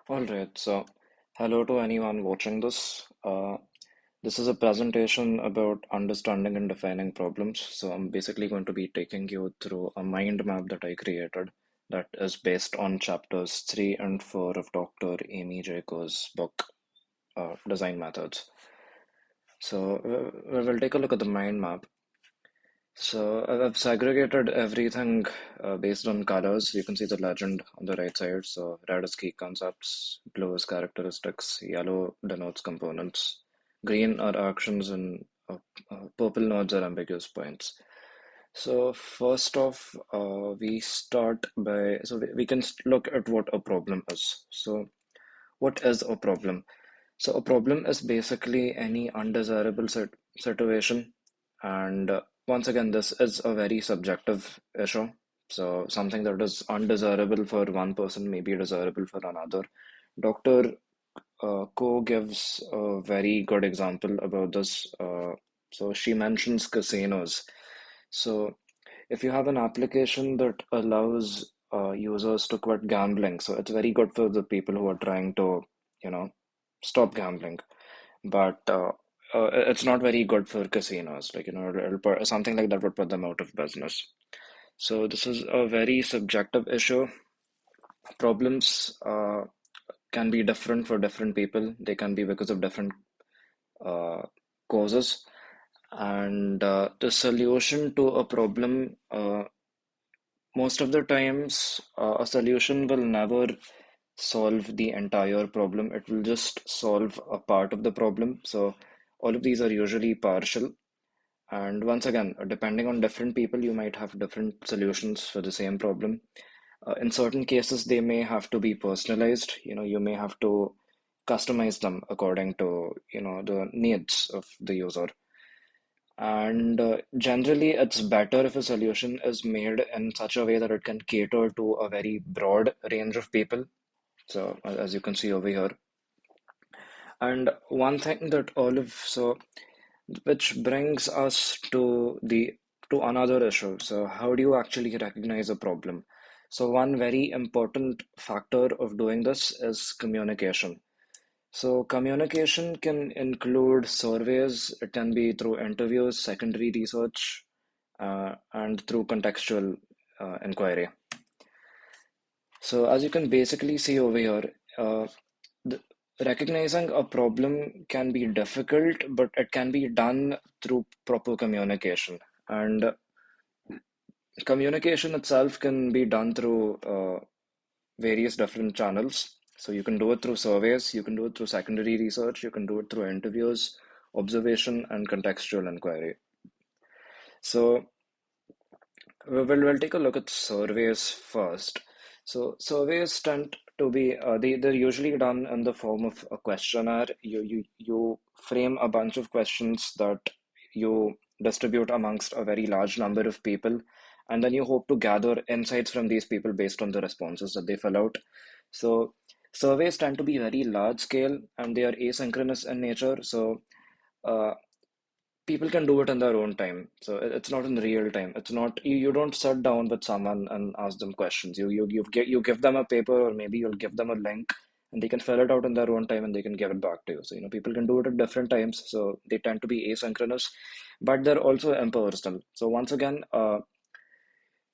All right, so hello to anyone watching this. This is a presentation about understanding and defining problems. So I'm basically going to be taking you through a mind map that I created that is based on chapters 3 and 4 of Dr. Amy Jacobs' book, Design Methods. So we'll take a look at the mind map. So I've segregated everything based on colors. You can see the legend on the right side. So red is key concepts, blue is characteristics, yellow denotes components, green are actions, and purple nodes are ambiguous points. So first off, we start by, so we can look at what a problem is. So what is a problem? So a problem is basically any undesirable situation. And once again, this is a very subjective issue. So something that is undesirable for one person may be desirable for another. Dr. Ko gives a very good example about this. So she mentions casinos. So if you have an application that allows users to quit gambling, so it's very good for the people who are trying to, you know, stop gambling. But it's not very good for casinos. Like, something like that would put them out of business. So this is a very subjective issue. Problems can be different for different people. They can be because of different uh, causes. And the solution to a problem, most of the times, a solution will never solve the entire problem. It will just solve a part of the problem. So all of these are usually partial. And once again, depending on different people, you might have different solutions for the same problem. In certain cases, they may have to be personalized. You may have to customize them according to, the needs of the user. And generally, it's better if a solution is made in such a way that it can cater to a very broad range of people. So, as you can see over here. And one thing that which brings us to another issue. So, how do you actually recognize a problem? So, one very important factor of doing this is communication. So communication can include surveys. It can be through interviews, secondary research, and through contextual inquiry. So as you can basically see over here, the, recognizing a problem can be difficult, but it can be done through proper communication. And communication itself can be done through various different channels. So you can do it through surveys, you can do it through secondary research, you can do it through interviews, observation, and contextual inquiry. So we'll take a look at surveys first. So surveys tend to be they're usually done in the form of a questionnaire. You frame a bunch of questions that you distribute amongst a very large number of people, and then you hope to gather insights from these people based on the responses that they fill out. So surveys tend to be very large scale and they are asynchronous in nature. So uh, people can do it in their own time. So it's not in real time. It's not you don't sit down with someone and ask them questions. You give them a paper, or maybe you'll give them a link and they can fill it out in their own time and they can give it back to you. So people can do it at different times. So they tend to be asynchronous, but they're also impersonal. So once again,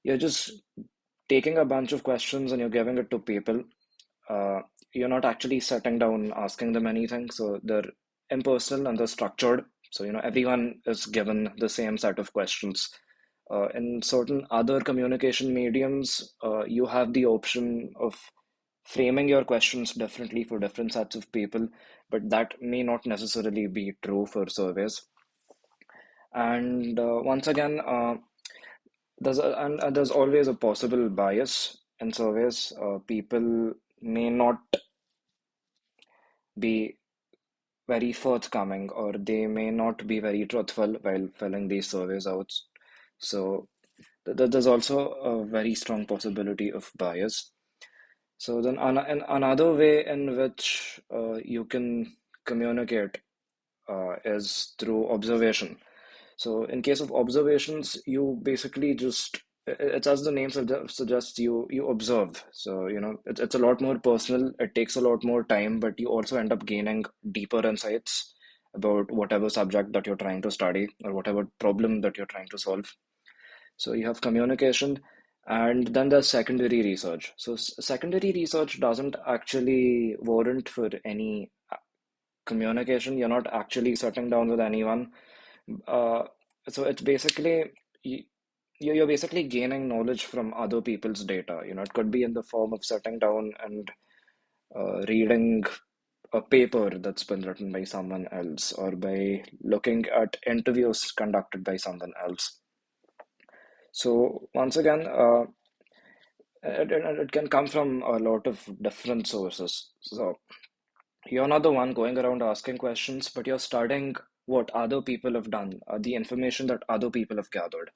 you're just taking a bunch of questions and you're giving it to people. Uh, you're not actually sitting down asking them anything. So they're impersonal and they're structured. So, everyone is given the same set of questions. In certain other communication mediums, you have the option of framing your questions differently for different sets of people, but that may not necessarily be true for surveys. And once again, there's always a possible bias in surveys. People may not be very forthcoming, or they may not be very truthful while filling these surveys out. So there's also a very strong possibility of bias. So then another way in which you can communicate is through observation. So in case of observations, you basically just it's as the name suggests, you observe. So, it's a lot more personal. It takes a lot more time, but you also end up gaining deeper insights about whatever subject that you're trying to study or whatever problem that you're trying to solve. So you have communication, and then there's secondary research. So secondary research doesn't actually warrant for any communication. You're not actually sitting down with anyone. Uh, so it's basically you, you're basically gaining knowledge from other people's data. It could be in the form of sitting down and reading a paper that's been written by someone else, or by looking at interviews conducted by someone else. So once again, it can come from a lot of different sources. So you're not the one going around asking questions, but you're studying what other people have done, the information that other people have gathered.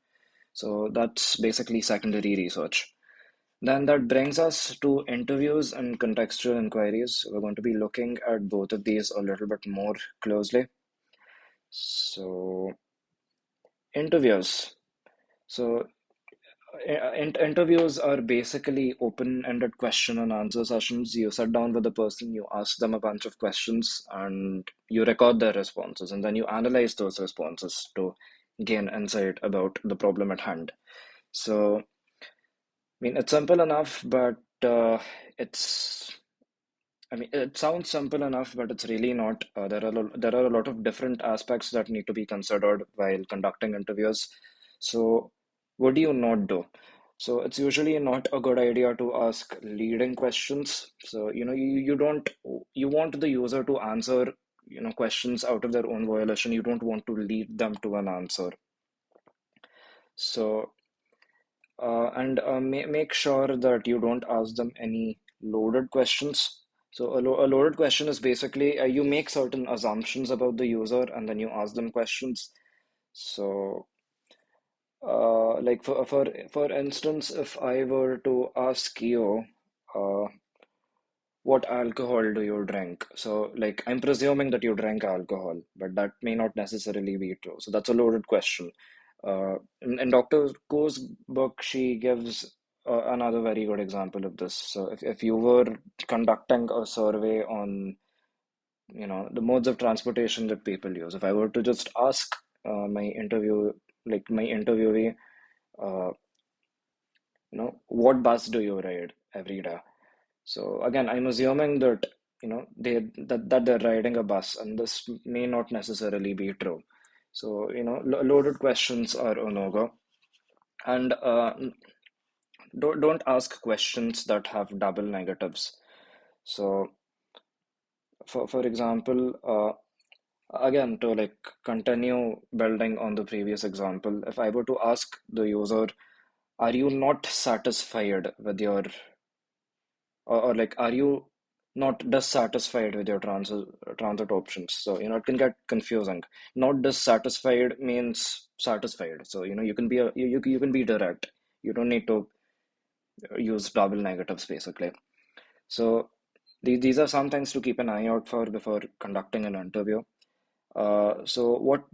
So that's basically secondary research. Then that brings us to interviews and contextual inquiries. We're going to be looking at both of these a little bit more closely. So, interviews. So, interviews are basically open-ended question and answer sessions. You sit down with the person, you ask them a bunch of questions, and you record their responses, and then you analyze those responses to gain insight about the problem at hand. So, it's simple enough, but it's it sounds simple enough, but it's really not. There are a lot of different aspects that need to be considered while conducting interviews. So, what do you not do? So, it's usually not a good idea to ask leading questions. So, you don't, you want the user to answer, questions out of their own violation. You don't want to lead them to an answer. So, and make sure that you don't ask them any loaded questions. So a loaded question is basically you make certain assumptions about the user and then you ask them questions. So, like for instance, if I were to ask you, uh, what alcohol do you drink? So, like, I'm presuming that you drink alcohol, but that may not necessarily be true. So that's a loaded question. In Dr. Ko's book, she gives another very good example of this. So if you were conducting a survey on, the modes of transportation that people use, if I were to just ask my interviewee, uh, what bus do you ride every day? So again, I'm assuming that that they're riding a bus, and this may not necessarily be true. So loaded questions are a no-go, and don't ask questions that have double negatives. So for example, again, to like continue building on the previous example, if I were to ask the user, are you not satisfied with your or like are you not dissatisfied with your transit options? So it can get confusing. Not dissatisfied means satisfied. So you can be you can be direct. You don't need to use double negatives basically. So these are some things to keep an eye out for before conducting an interview. uh, so what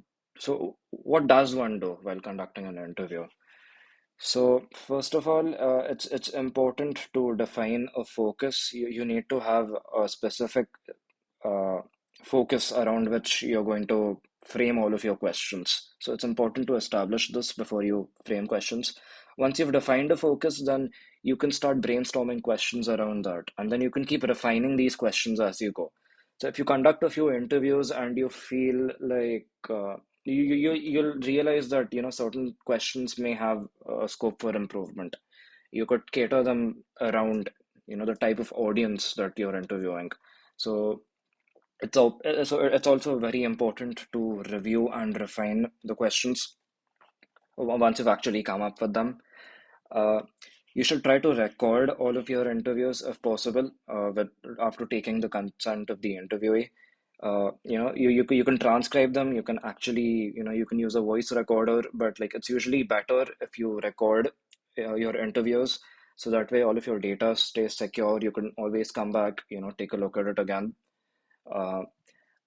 what does one do while conducting an interview? So first of all, it's important to define a focus. You need to have a specific uh, focus around which you're going to frame all of your questions. So it's important to establish this before you frame questions. Once you've defined a focus, then you can start brainstorming questions around that, and then you can keep refining these questions as you go. So if you conduct a few interviews and you feel like you'll realize that certain questions may have a scope for improvement. You could cater them around the type of audience that you're interviewing. So it's also very important to review and refine the questions once you've actually come up with them. Uh, you should try to record all of your interviews if possible, after taking the consent of the interviewee. You can transcribe them. You can actually, you can use a voice recorder, but like it's usually better if you record your interviews, so that way all of your data stays secure. You can always come back, take a look at it again. Uh,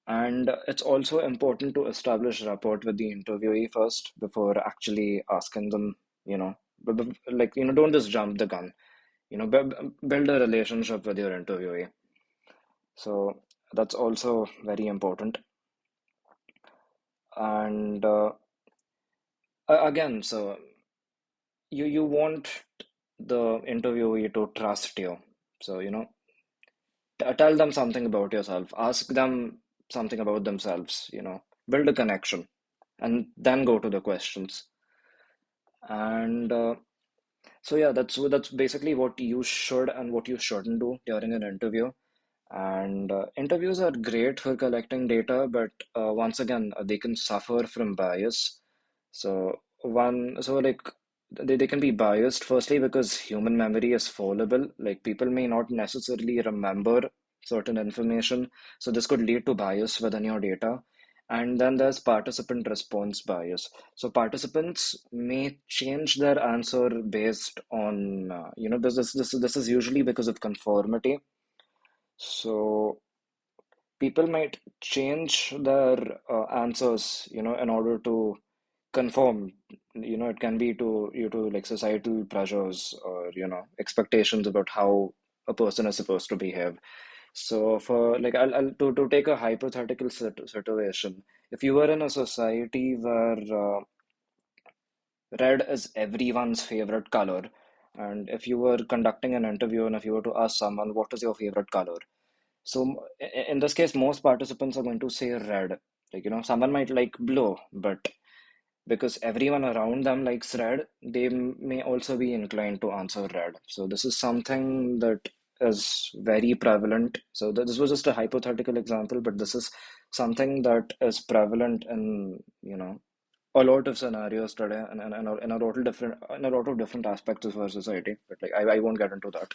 and it's also important to establish rapport with the interviewee first before actually asking them, Like, don't just jump the gun. Build a relationship with your interviewee. So that's also very important. And again, so you want the interviewee to trust you. So, tell them something about yourself. Ask them something about themselves, build a connection, and then go to the questions. And so yeah, that's basically what you should and what you shouldn't do during an interview. And interviews are great for collecting data, but once again, they can suffer from bias. So like they can be biased, firstly, because human memory is fallible. Like people may not necessarily remember certain information. So this could lead to bias within your data. And then there's participant response bias. So participants may change their answer based on, this is usually because of conformity. So people might change their answers, in order to conform. It can be due to like societal pressures or, expectations about how a person is supposed to behave. So for like, to take a hypothetical situation, if you were in a society where red is everyone's favorite color, and if you were conducting an interview and if you were to ask someone, what is your favorite color? So in this case, most participants are going to say red. Like, someone might like blue, but because everyone around them likes red, they may also be inclined to answer red. So this is something that is very prevalent. So this was just a hypothetical example, but this is something that is prevalent in, a lot of scenarios today, and in a lot of different aspects of our society. But like, I won't get into that.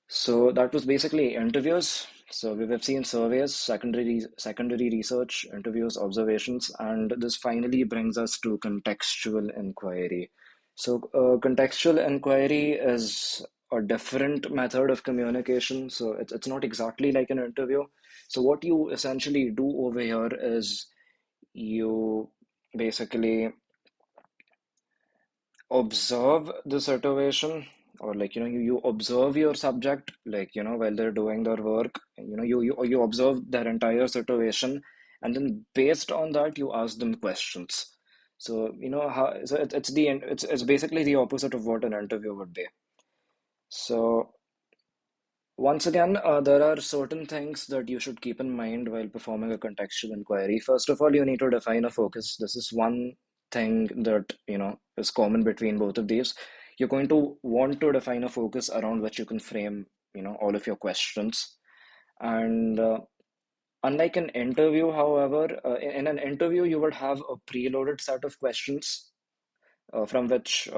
So that was basically interviews. So we've seen surveys, secondary research, interviews, observations, and this finally brings us to contextual inquiry. So contextual inquiry is a different method of communication. So it's not exactly like an interview. So what you essentially do over here is you basically observe the situation, or like, you observe your subject, like, while they're doing their work, you observe their entire situation, and then based on that you ask them questions. So how, so it's basically the opposite of what an interview would be. So once again, there are certain things that you should keep in mind while performing a contextual inquiry. First of all, you need to define a focus. This is one thing that, is common between both of these. You're going to want to define a focus around which you can frame, all of your questions. And unlike an interview, however, in an interview, you would have a preloaded set of questions from which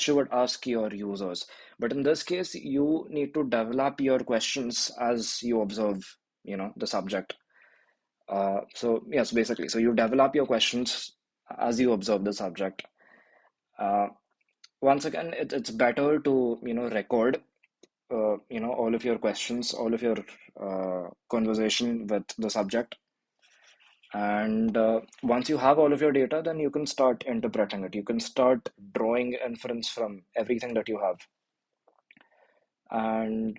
you would ask your users. But in this case, you need to develop your questions as you observe, the subject. So yes, basically, so you develop your questions as you observe the subject. Uh, Once again, it's better to record all of your questions, all of your conversation with the subject. And once you have all of your data, then you can start interpreting it. You can start drawing inference from everything that you have. And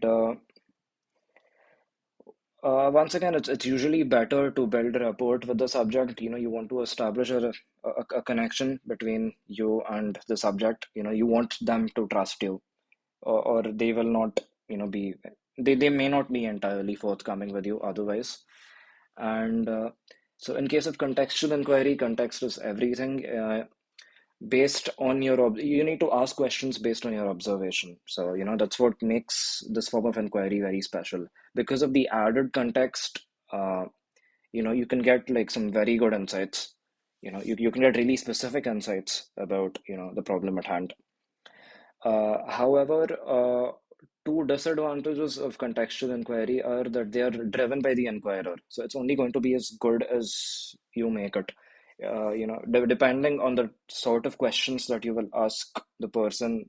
once again, it's usually better to build a rapport with the subject. You want to establish a connection between you and the subject. You want them to trust you, or they will not, be, they may not be entirely forthcoming with you otherwise. And so in case of contextual inquiry, context is everything. Based on you need to ask questions based on your observation. So that's what makes this form of inquiry very special. Because of the added context, you can get like some very good insights. You can get really specific insights about the problem at hand. However, two disadvantages of contextual inquiry are that they are driven by the inquirer. So it's only going to be as good as you make it. Depending on the sort of questions that you will ask the person,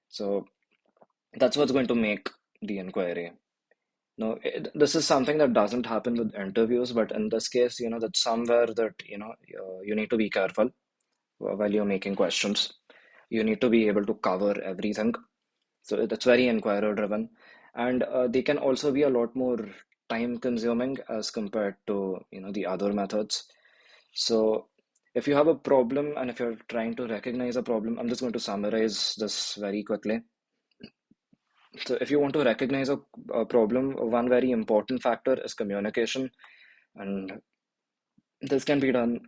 so that's what's going to make the inquiry. No, this is something that doesn't happen with interviews, but in this case, that's somewhere that, you need to be careful while you're making questions. You need to be able to cover everything. So it's very inquiry driven, and they can also be a lot more time consuming as compared to the other methods. So if you have a problem and if you're trying to recognize a problem, I'm just going to summarize this very quickly. So if you want to recognize a problem, one very important factor is communication, and this can be done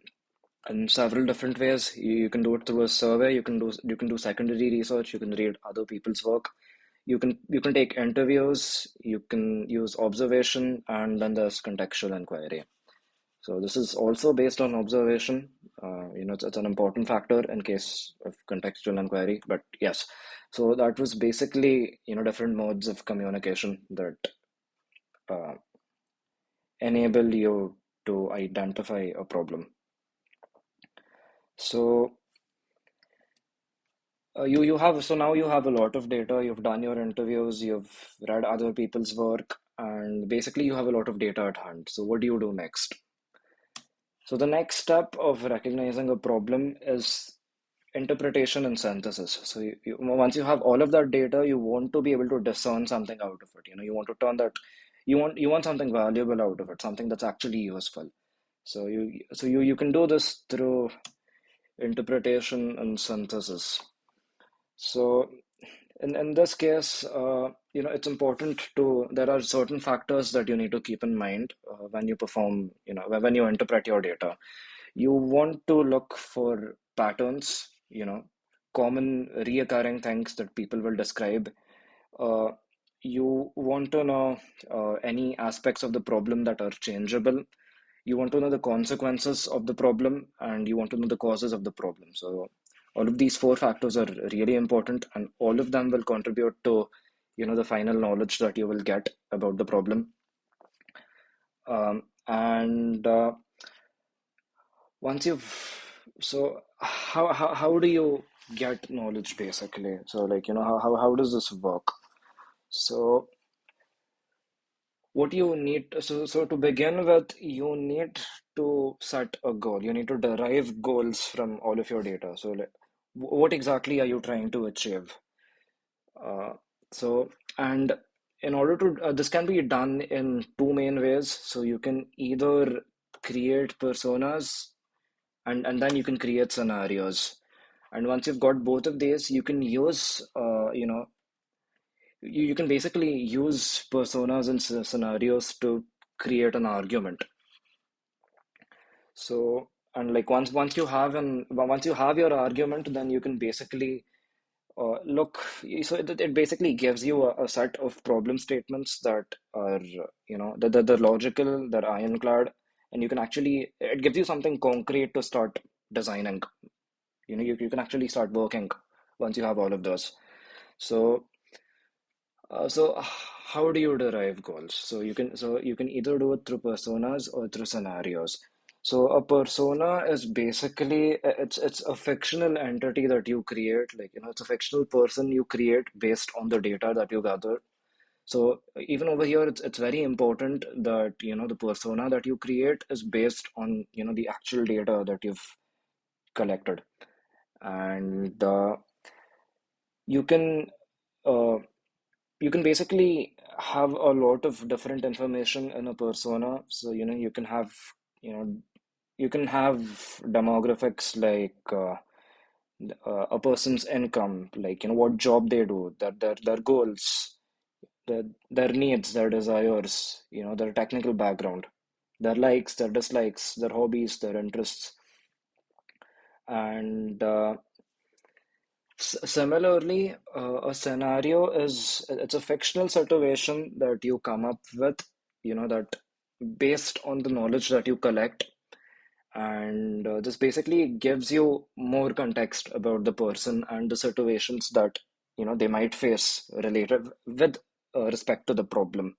in several different ways. You can do it through a survey. You can do secondary research. You can read other people's work. You can take interviews. You can use observation, and then there's contextual inquiry. So this is also based on observation. It's an important factor in case of contextual inquiry. But yes, so that was basically different modes of communication that uh, enable you to identify a problem. So you have so now you have a lot of data. You've done your interviews. You've read other people's work, and basically you have a lot of data at hand. So what do you do next? So the next step of recognizing a problem is interpretation and synthesis. So once you have all of that data, you want to be able to discern something out of it. You want to turn that, you want something valuable out of it, something that's actually useful. So you can do this through interpretation and synthesis. So in this case, it's important there are certain factors that you need to keep in mind when you perform, when you interpret your data. You want to look for patterns, common reoccurring things that people will describe. Uh, you want to know any aspects of the problem that are changeable. You want to know the consequences of the problem, and you want to know the causes of the problem. So all of these four factors are really important, and all of them will contribute to the final knowledge that you will get about the problem. And once you've so how do you get knowledge basically? So like how does this work? So what you need so to begin with, you need to set a goal. You need to derive goals from all of your data. So like what exactly are you trying to achieve? uh, so and in order to this can be done in two main ways. So you can either create personas, and then you can create scenarios. And once you've got both of these, you can use you can basically use personas and scenarios to create an argument. So, and like once you have your argument, then you can basically look. So it basically gives you a set of problem statements that are they're logical, they're ironclad, and you can actually it gives you something concrete to start designing. You can actually start working once you have all of those. So how do you derive goals? So you can either do it through personas or through scenarios. So a persona is basically it's a fictional entity that you create, like it's a fictional person you create based on the data that you gather. So even over here, it's very important that the persona that you create is based on the actual data that you've collected. And you can uh, you can basically have a lot of different information in a persona. So you know you can have demographics like a person's income, like what job they do, their goals, their needs, their desires, their technical background, their likes, their dislikes, their hobbies, their interests. And similarly, a scenario it's a fictional situation that you come up with, that based on the knowledge that you collect, and this basically gives you more context about the person and the situations that they might face related with respect to the problem.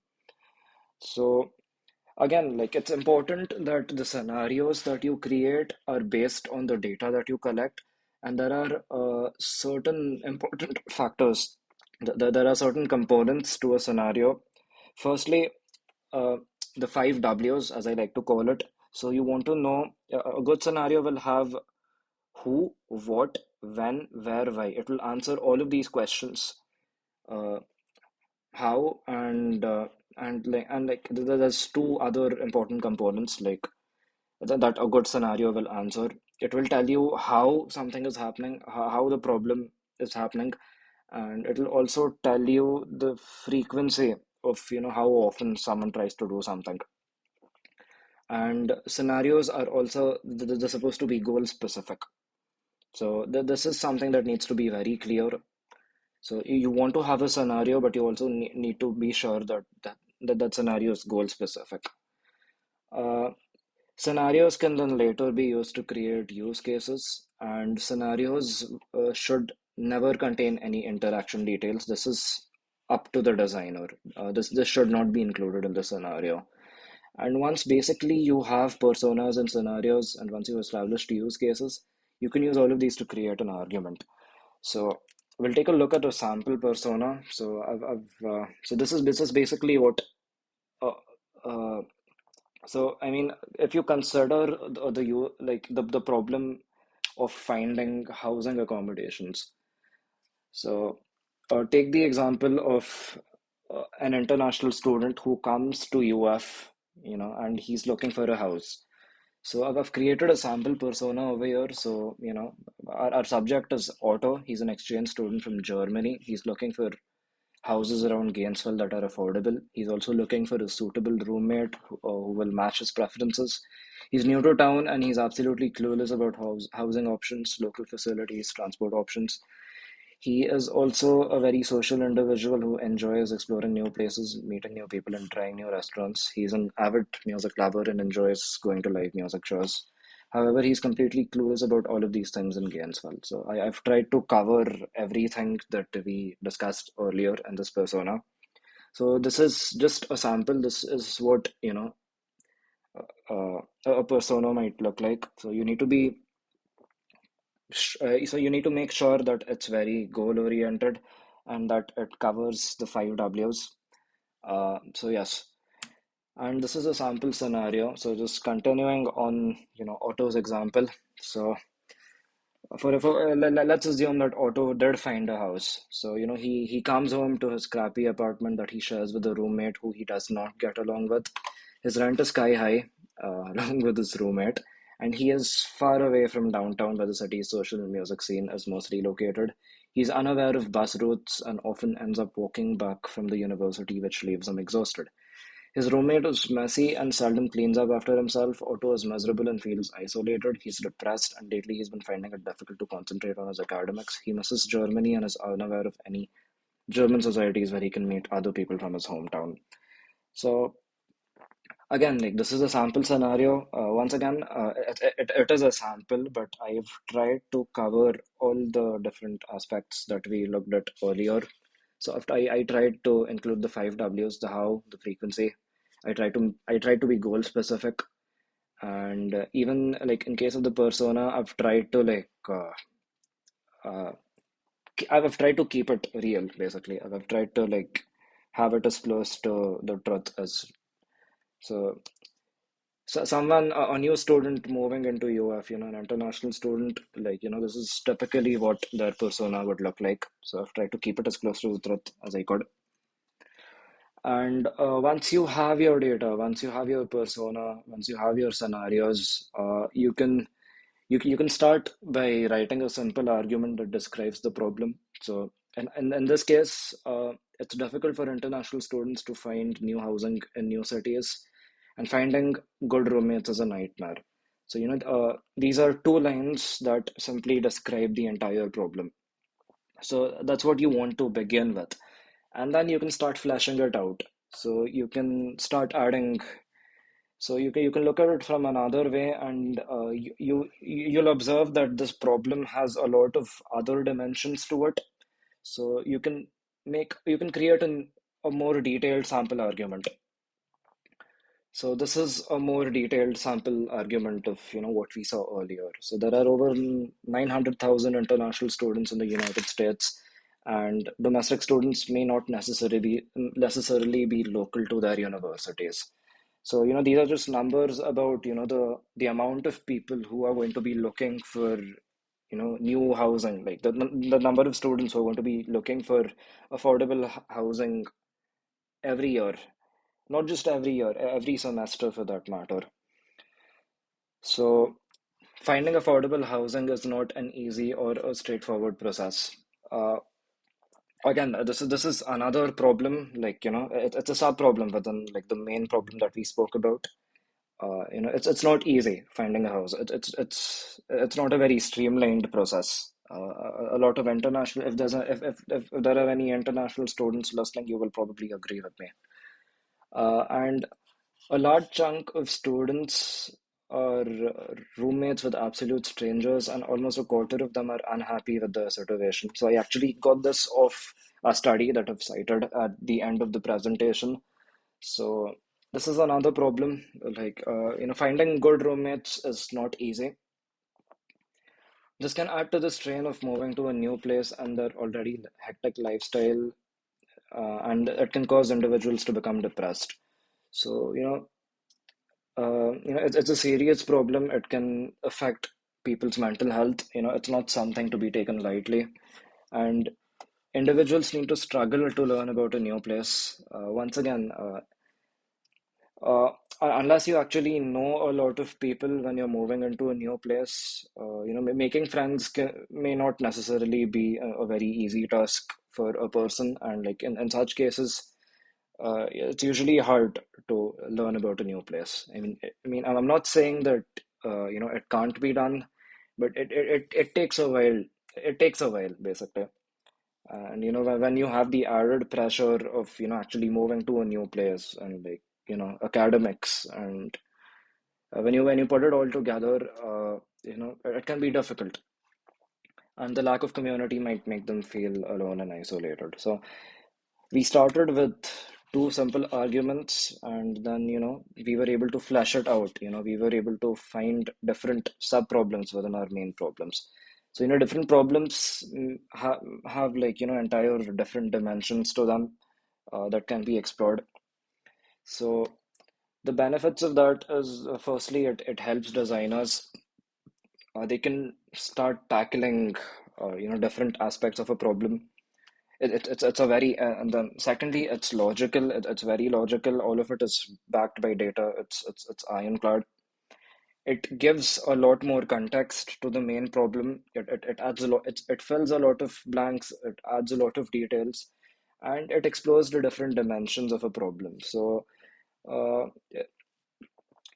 So again, like it's important that the scenarios that you create are based on the data that you collect, and there are certain important factors. There are certain components to a scenario. Firstly, uh, the five W's, as I like to call it. So you want to know a good scenario will have who, what, when, where, why. It will answer all of these questions. Uh, how and like there's two other important components like that a good scenario will answer. It will tell you how something is happening, how the problem is happening, and it will also tell you the frequency of how often someone tries to do something. And scenarios are also they're supposed to be goal specific. So this is something that needs to be very clear. So you want to have a scenario, but you also need to be sure that scenario is goal specific. Uh, Scenarios can then later be used to create use cases, and scenarios should never contain any interaction details. This is up to the designer. This should not be included in the scenario. And once basically you have personas and scenarios, and once you've established use cases, you can use all of these to create an argument. So we'll take a look at a sample persona. So so this is basically what uh, uh, so I mean, if you consider the problem of finding housing accommodations. So take the example of an international student who comes to UF, and he's looking for a house. So I've created a sample persona over here. So our subject is Otto. He's an exchange student from Germany. He's looking for houses around Gainesville that are affordable. He's also looking for a suitable roommate who will match his preferences. He's new to town and he's absolutely clueless about housing options, local facilities, transport options. He is also a very social individual who enjoys exploring new places, meeting new people, and trying new restaurants. He's an avid music lover and enjoys going to live music shows. However, he's completely clueless about all of these things in Gainesville. So I've tried to cover everything that we discussed earlier in this persona. So this is just a sample. This is what, a persona might look like. So you need to make sure that it's very goal oriented and that it covers the five W's. So yes, and this is a sample scenario. So just continuing on, Otto's example. So let's assume that Otto did find a house. So he comes home to his crappy apartment that he shares with a roommate who he does not get along with. His rent is sky high, along with his roommate, and he is far away from downtown where the city's social and music scene is mostly located. He's unaware of bus routes and often ends up walking back from the university, which leaves him exhausted. His roommate is messy and seldom cleans up after himself. Otto is miserable and feels isolated. He's depressed, and lately he's been finding it difficult to concentrate on his academics. He misses Germany and is unaware of any German societies where he can meet other people from his hometown. So again, like this is a sample scenario. Once again, it is a sample, but I've tried to cover all the different aspects that we looked at earlier. So after I tried to include the five W's, the how, the frequency. I tried to be goal specific, and even like in case of the persona, uh, I've tried to keep it real. Basically, I've tried to like have it as close to the truth as so. So someone, a new student moving into UF, an international student, like, this is typically what their persona would look like. So I've tried to keep it as close to the truth as I could. And once you have your data, once you have your persona, once you have your scenarios, you can start by writing a simple argument that describes the problem. So, and in this case, it's difficult for international students to find new housing in new cities, and finding good roommates is a nightmare. So, these are two lines that simply describe the entire problem. So that's what you want to begin with, and then you can start fleshing it out. So you can start adding. So you can look at it from another way, and you'll observe that this problem has a lot of other dimensions to it. So you can create a more detailed sample argument. So this is a more detailed sample argument of what we saw earlier. So there are over 900,000 international students in the United States, and domestic students may not necessarily be local to their universities. So these are just numbers about the amount of people who are going to be looking for new housing, like the number of students who are going to be looking for affordable housing every year, not just every year, every semester for that matter. So finding affordable housing is not an easy or a straightforward process. Uh, Again, this is another problem. Like, it's a sub problem within like the main problem that we spoke about. It's not easy finding a house. It's not a very streamlined process. A lot of international, if there's a if there are any international students listening, you will probably agree with me. And a large chunk of students are roommates with absolute strangers, and almost a quarter of them are unhappy with the situation. So I actually got this off a study that I've cited at the end of the presentation. So this is another problem. Like, finding good roommates is not easy. This can add to the strain of moving to a new place and their already hectic lifestyle, and it can cause individuals to become depressed. So, it's a serious problem. It can affect people's mental health. It's not something to be taken lightly. And individuals need to struggle to learn about a new place. Once again, uh, unless you actually know a lot of people when you're moving into a new place, making friends may not necessarily be a very easy task for a person. And like in such cases, it's usually hard to learn about a new place. I mean, I'm not saying that it can't be done, but it takes a while. It takes a while, basically. And when you have the added pressure of actually moving to a new place and like academics, and when you put it all together, it can be difficult, and the lack of community might make them feel alone and isolated. So we started with two simple arguments, and then we were able to flesh it out. We were able to find different sub problems within our main problems. So different problems have like entire different dimensions to them, that can be explored. So the benefits of that is, firstly, it helps designers. They can start tackling different aspects of a problem. It's a very, and then secondly, it's logical. It's very logical. All of it is backed by data. It's ironclad. It gives a lot more context to the main problem. It adds a lot. It fills a lot of blanks. It adds a lot of details, and it explores the different dimensions of a problem. So uh,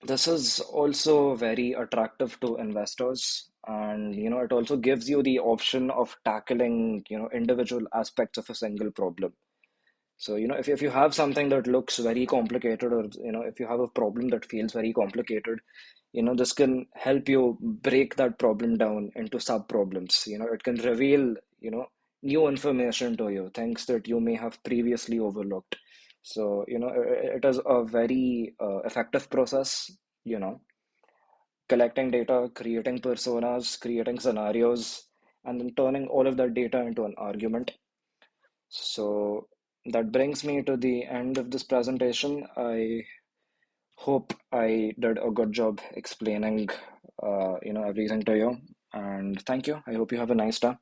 this is also very attractive to investors, and it also gives you the option of tackling individual aspects of a single problem. So, if you have something that looks very complicated, or, if you have a problem that feels very complicated, this can help you break that problem down into sub problems. It can reveal, new information to you, things that you may have previously overlooked. So, it is a very effective process, you know, collecting data, creating personas, creating scenarios, and then turning all of that data into an argument. So that brings me to the end of this presentation. I hope I did a good job explaining, everything to you. And thank you. I hope you have a nice day.